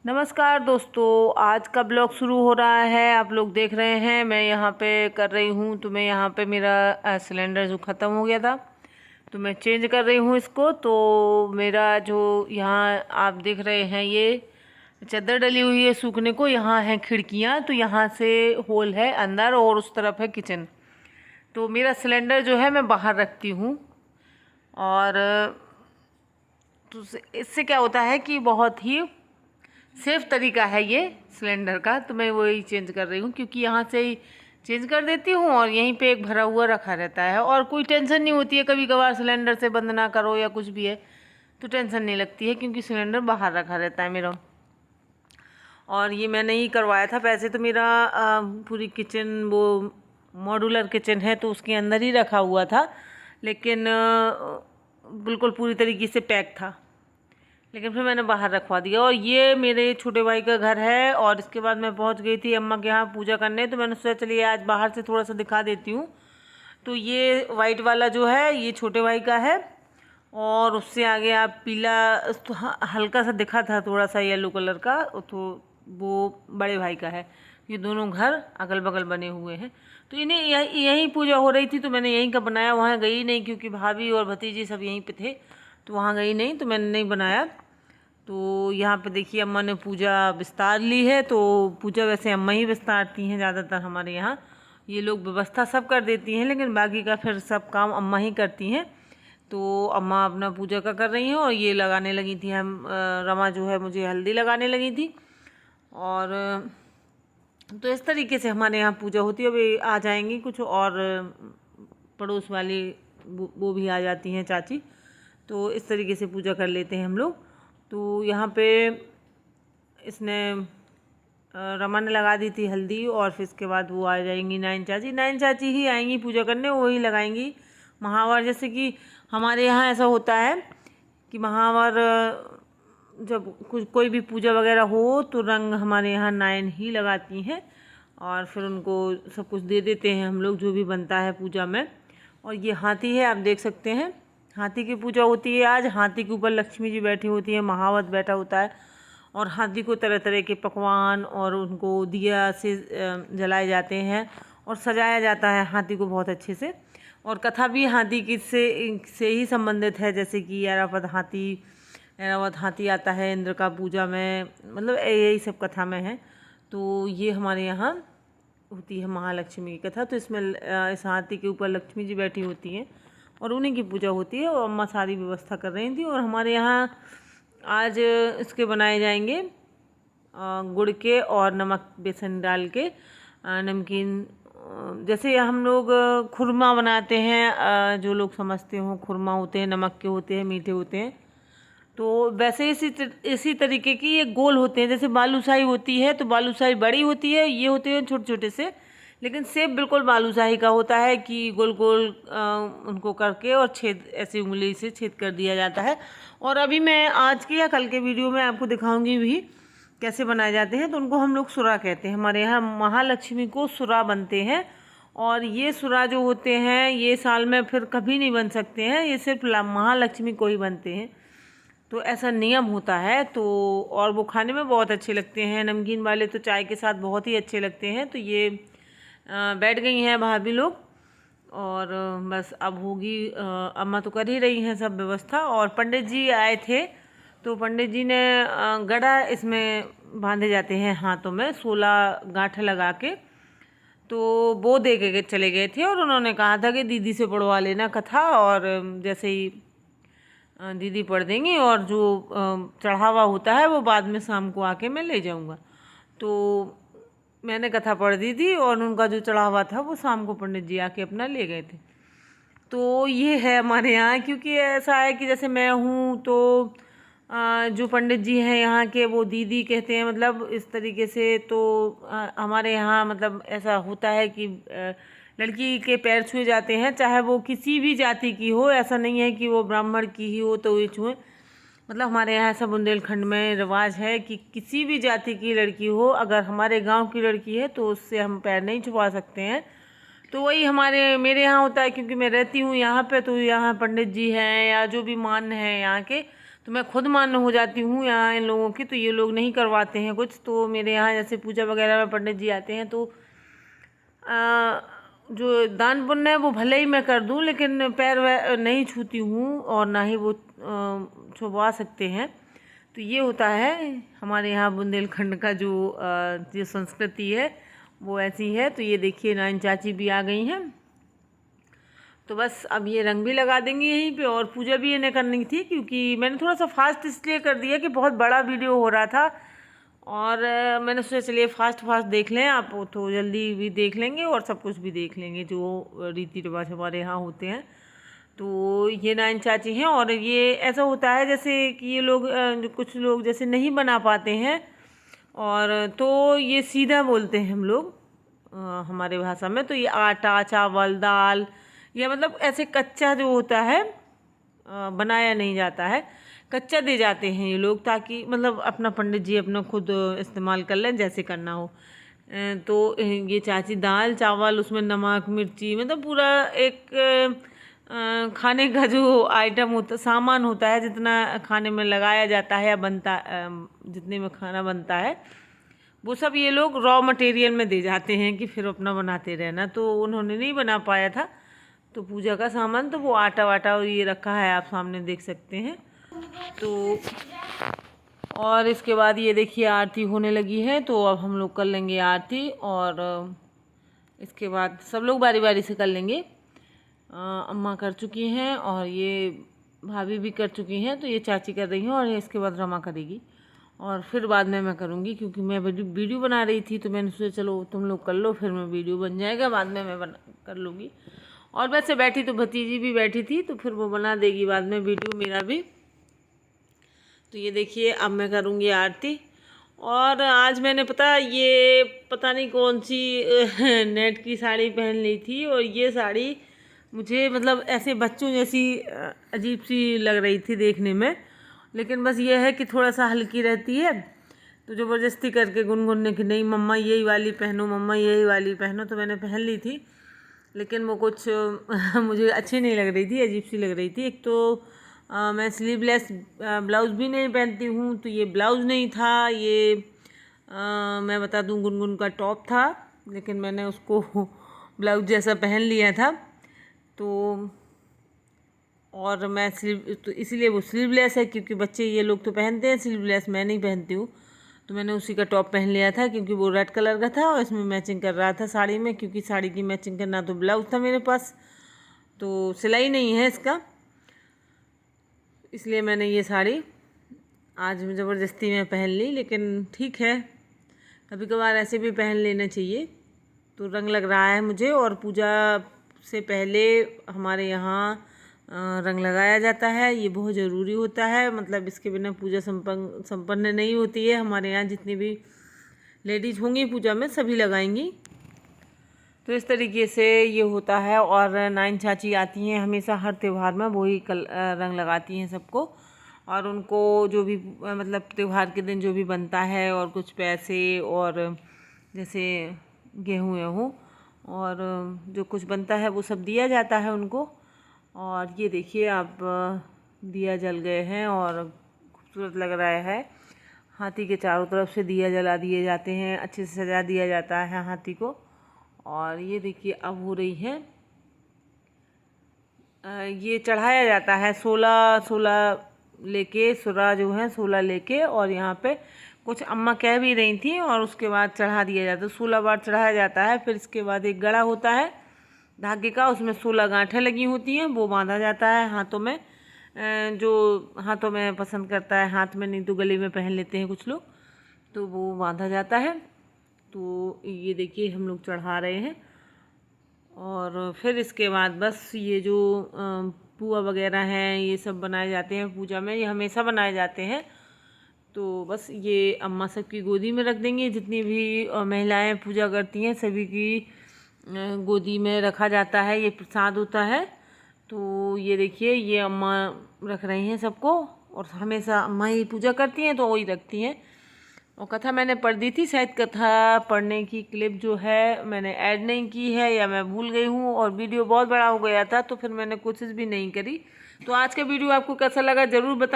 नमस्कार दोस्तों, आज का ब्लॉग शुरू हो रहा है। आप लोग देख रहे हैं मैं यहाँ पे कर रही हूँ। तो मैं यहाँ पे मेरा सिलेंडर जो ख़त्म हो गया था तो मैं चेंज कर रही हूँ इसको। तो मेरा जो यहाँ आप देख रहे हैं ये चादर डली हुई है सूखने को। यहाँ है खिड़कियाँ, तो यहाँ से होल है अंदर और उस तरफ है किचन। तो मेरा सिलेंडर जो है मैं बाहर रखती हूँ। और तो इससे क्या होता है कि बहुत ही सेफ़ तरीका है ये सिलेंडर का। तो मैं वही चेंज कर रही हूँ क्योंकि यहाँ से ही चेंज कर देती हूँ और यहीं पे एक भरा हुआ रखा रहता है और कोई टेंशन नहीं होती है। कभी कभार सिलेंडर से बंद ना करो या कुछ भी है तो टेंशन नहीं लगती है क्योंकि सिलेंडर बाहर रखा रहता है मेरा। और ये मैंने ही करवाया था। वैसे तो मेरा पूरी किचन वो मॉड्यूलर किचन है तो उसके अंदर ही रखा हुआ था, लेकिन बिल्कुल पूरी तरीके से पैक था, लेकिन फिर मैंने बाहर रखवा दिया। और ये मेरे छोटे भाई का घर है। और इसके बाद मैं पहुंच गई थी अम्मा के यहाँ पूजा करने। तो मैंने सोचा चलिए आज बाहर से थोड़ा सा दिखा देती हूँ। तो ये वाइट वाला जो है ये छोटे भाई का है और उससे आगे आप पीला तो हल्का सा दिखा था थोड़ा सा येलो कलर का, तो वो बड़े भाई का है। ये दोनों घर अगल बगल बने हुए हैं। तो इन्हें यहीं पूजा हो रही थी तो मैंने यहीं का बनाया। वहाँ गई नहीं क्योंकि भाभी और भतीजी सब यहीं पे थे, तो वहाँ गई नहीं तो मैंने नहीं बनाया। तो यहाँ पे देखिए अम्मा ने पूजा विस्तार ली है। तो पूजा वैसे अम्मा ही विस्तारती हैं ज़्यादातर हमारे यहाँ। ये लोग व्यवस्था सब कर देती हैं लेकिन बाकी का फिर सब काम अम्मा ही करती हैं। तो अम्मा अपना पूजा का कर रही हैं और ये लगाने लगी थी रमा जो है मुझे हल्दी लगाने लगी थी। और तो इस तरीके से हमारे यहाँ पूजा होती है। अभी आ जाएंगी कुछ और पड़ोस वाली, वो भी आ जाती हैं चाची। तो इस तरीके से पूजा कर लेते हैं हम लोग। तो यहाँ पे इसने रमा ने लगा दी थी हल्दी और फिर इसके बाद वो आ जाएंगी नाइन चाची ही आएंगी पूजा करने, वही लगाएंगी महावर। जैसे कि हमारे यहाँ ऐसा होता है कि महावर जब कोई भी पूजा वगैरह हो तो रंग हमारे यहाँ नाइन ही लगाती हैं और फिर उनको सब कुछ दे देते हैं हम लोग जो भी बनता है पूजा में। और ये हाथी है, आप देख सकते हैं हाथी की पूजा होती है आज। हाथी के ऊपर लक्ष्मी जी बैठी होती है, महावत बैठा होता है और हाथी को तरह तरह के पकवान और उनको दिया से जलाए जाते हैं और सजाया जाता है हाथी को बहुत अच्छे से। और कथा भी हाथी की से ही संबंधित है, जैसे कि ऐरावत हाथी आता है इंद्र का पूजा में, मतलब यही सब कथा में है। तो ये हमारे यहाँ होती है महालक्ष्मी की कथा। तो इसमें इस हाथी के ऊपर लक्ष्मी जी बैठी होती हैं और उन्हीं की पूजा होती है और अम्मा सारी व्यवस्था कर रही थी। और हमारे यहाँ आज इसके बनाए जाएंगे गुड़ के और नमक बेसन डाल के नमकीन। जैसे हम लोग खुरमा बनाते हैं, जो लोग समझते हो खुरमा होते हैं, नमक के होते हैं, मीठे होते हैं। तो वैसे इसी तरीके की ये गोल होते हैं। जैसे बालूशाही होती है तो बालूशाही बड़ी होती है, ये होते हैं छोटे छोटे से, लेकिन सेब बिल्कुल बालूशाही का होता है कि गोल गोल उनको करके और छेद ऐसी उंगली से छेद कर दिया जाता है। और अभी मैं आज के या कल के वीडियो में आपको दिखाऊंगी भी कैसे बनाए जाते हैं। तो उनको हम लोग सुरा कहते हैं। हमारे यहाँ महालक्ष्मी को सुरा बनते हैं और ये सुरा जो होते हैं ये साल में फिर कभी नहीं बन सकते हैं, ये सिर्फ महालक्ष्मी को ही बनते हैं। तो ऐसा नियम होता है। तो और वो खाने में बहुत अच्छे लगते हैं, नमकीन वाले तो चाय के साथ बहुत ही अच्छे लगते हैं। तो ये बैठ गई हैं भाभी लोग और बस अब होगी, अम्मा तो कर ही रही हैं सब व्यवस्था। और पंडित जी आए थे तो पंडित जी ने गड़ा इसमें बांधे जाते हैं हाथों में 16 गांठ लगा के, तो वो दे के चले गए थे। और उन्होंने कहा था कि दीदी से पढ़वा लेना कथा, और जैसे ही दीदी पढ़ देंगी और जो चढ़ावा होता है वो बाद में शाम को आके मैं ले जाऊंगा। तो मैंने कथा पढ़ दी थी और उनका जो चढ़ावा था वो शाम को पंडित जी आके अपना ले गए थे। तो ये है हमारे यहाँ, क्योंकि ऐसा है कि जैसे मैं हूँ तो जो पंडित जी हैं यहाँ के वो दीदी कहते हैं, मतलब इस तरीके से। तो हमारे यहाँ मतलब ऐसा होता है कि लड़की के पैर छुए जाते हैं, चाहे वो किसी भी जाति की हो। ऐसा नहीं है कि वो ब्राह्मण की ही हो तो ये छुए। मतलब हमारे यहाँ ऐसा बुंदेलखंड में रिवाज है कि किसी भी जाति की लड़की हो, अगर हमारे गांव की लड़की है तो उससे हम पैर नहीं छुपा सकते हैं। तो वही मेरे यहाँ होता है, क्योंकि मैं रहती हूँ यहाँ पे। तो यहाँ पंडित जी हैं या जो भी मान हैं यहाँ के, तो मैं खुद मान हो जाती हूँ यहाँ इन लोगों की। तो ये लोग नहीं करवाते हैं कुछ, तो मेरे यहाँ जैसे पूजा वगैरह में पंडित जी आते हैं तो जो दान पुण्य है वो भले ही मैं कर दूँ, लेकिन पैर नहीं छूती हूँ और ना ही वो छुपवा सकते हैं। तो ये होता है हमारे यहाँ बुंदेलखंड का जो संस्कृति है वो ऐसी है। तो ये देखिए नाइन चाची भी आ गई हैं। तो बस अब ये रंग भी लगा देंगे यहीं पे, और पूजा भी इन्हें करनी थी, क्योंकि मैंने थोड़ा सा फास्ट इसलिए कर दिया कि बहुत बड़ा वीडियो हो रहा था और मैंने सोचा चलिए फास्ट देख लें आप, तो जल्दी भी देख लेंगे और सब कुछ भी देख लेंगे जो रीति रिवाज हमारे यहाँ होते हैं। तो ये नाइन चाची हैं और ये ऐसा होता है जैसे कि ये लोग कुछ लोग जैसे नहीं बना पाते हैं, और तो ये सीधा बोलते हैं हम लोग हमारे भाषा में। तो ये आटा चावल दाल या मतलब ऐसे कच्चा जो होता है बनाया नहीं जाता है, कच्चा दे जाते हैं ये लोग, ताकि मतलब अपना पंडित जी अपना खुद इस्तेमाल कर लें जैसे करना हो। तो ये चाची दाल चावल उसमें नमक मिर्ची मतलब पूरा एक खाने का जो आइटम होता सामान होता है, जितना खाने में लगाया जाता है या बनता जितने में खाना बनता है वो सब ये लोग रॉ मटेरियल में दे जाते हैं कि फिर अपना बनाते रहना। तो उन्होंने नहीं बना पाया था, तो पूजा का सामान तो वो आटा वाटा ये रखा है, आप सामने देख सकते हैं। तो और इसके बाद ये देखिए आरती होने लगी है, तो अब हम लोग कर लेंगे आरती और इसके बाद सब लोग बारी बारी से कर लेंगे। अम्मा कर चुकी हैं और ये भाभी भी कर चुकी हैं, तो ये चाची कर रही हैं और इसके बाद रमा करेगी और फिर बाद में मैं करूँगी, क्योंकि मैं वीडियो बना रही थी तो मैंने सोचा चलो तुम लोग कर लो, फिर मैं वीडियो बन जाएगा बाद में मैं कर लूँगी। और वैसे बैठी तो भतीजी भी बैठी थी, तो फिर वो बना देगी बाद में वीडियो मेरा भी। तो ये देखिए अब मैं करूँगी आरती। और आज मैंने पता नहीं कौन सी नेट की साड़ी पहन ली थी, और ये साड़ी मुझे मतलब ऐसे बच्चों जैसी अजीब सी लग रही थी देखने में, लेकिन बस ये है कि थोड़ा सा हल्की रहती है, तो ज़बरदस्ती करके गुनगुन कि नहीं मम्मा यही वाली पहनो मम्मा यही वाली पहनो, तो मैंने पहन ली थी। लेकिन वो कुछ मुझे अच्छी नहीं लग रही थी, अजीब सी लग रही थी। एक तो मैं स्लीवलेस ब्लाउज़ भी नहीं पहनती हूँ, तो ये ब्लाउज़ नहीं था, ये मैं बता दूँ गुनगुन का टॉप था, लेकिन मैंने उसको ब्लाउज़ जैसा पहन लिया था। तो और मैं तो इसीलिए वो स्लीवलेस है, क्योंकि बच्चे ये लोग तो पहनते हैं स्लीवलेस, मैं नहीं पहनती हूँ। तो मैंने उसी का टॉप पहन लिया था, क्योंकि वो रेड कलर का था और इसमें मैचिंग कर रहा था साड़ी में, क्योंकि साड़ी की मैचिंग करना तो ब्लाउज़ था मेरे पास, तो सिलाई नहीं है इसका, इसलिए मैंने ये साड़ी आज ज़बरदस्ती में पहन ली। लेकिन ठीक है, कभी कभार ऐसे भी पहन लेना चाहिए। तो रंग लग रहा है मुझे, और पूजा से पहले हमारे यहाँ रंग लगाया जाता है, ये बहुत ज़रूरी होता है, मतलब इसके बिना पूजा संपन्न नहीं होती है। हमारे यहाँ जितनी भी लेडीज़ होंगी पूजा में सभी लगाएंगी। तो इस तरीके से ये होता है। और नाइन चाची आती हैं हमेशा हर त्यौहार में, वही रंग लगाती हैं सबको, और उनको जो भी मतलब त्यौहार के दिन जो भी बनता है और कुछ पैसे और जैसे गेहूँ और जो कुछ बनता है वो सब दिया जाता है उनको। और ये देखिए अब दिया जल गए हैं और खूबसूरत लग रहा है। हाथी के चारों तरफ से दिया जला दिए जाते हैं, अच्छे से सजा दिया जाता है हाथी को। और ये देखिए अब हो रही है, ये चढ़ाया जाता है 16 लेके, सुरा जो है 16 लेके, और यहाँ पे कुछ अम्मा कह भी रही थी, और उसके बाद चढ़ा दिया जाता है, 16 बार चढ़ाया जाता है। फिर इसके बाद एक गड़ा होता है धागे का, उसमें 16 गांठें लगी होती हैं, वो बांधा जाता है हाथों में, जो हाथों में पसंद करता है, हाथ में नहीं तो गले में पहन लेते हैं कुछ लोग, तो वो बांधा जाता है। तो ये देखिए हम लोग चढ़ा रहे हैं। और फिर इसके बाद बस ये जो पुआ वगैरह हैं ये सब बनाए जाते हैं पूजा में, ये हमेशा बनाए जाते हैं। तो बस ये अम्मा सबकी गोदी में रख देंगे, जितनी भी महिलाएं पूजा करती हैं सभी की गोदी में रखा जाता है, ये प्रसाद होता है। तो ये देखिए ये अम्मा रख रही हैं सबको, और हमेशा अम्मा ही पूजा करती हैं तो वही रखती हैं। और कथा मैंने पढ़ दी थी, शायद कथा पढ़ने की क्लिप जो है मैंने ऐड नहीं की है, या मैं भूल गई हूँ, और वीडियो बहुत बड़ा हो गया था तो फिर मैंने कोशिश भी नहीं करी। तो आज का वीडियो आपको कैसा लगा ज़रूर बताएं।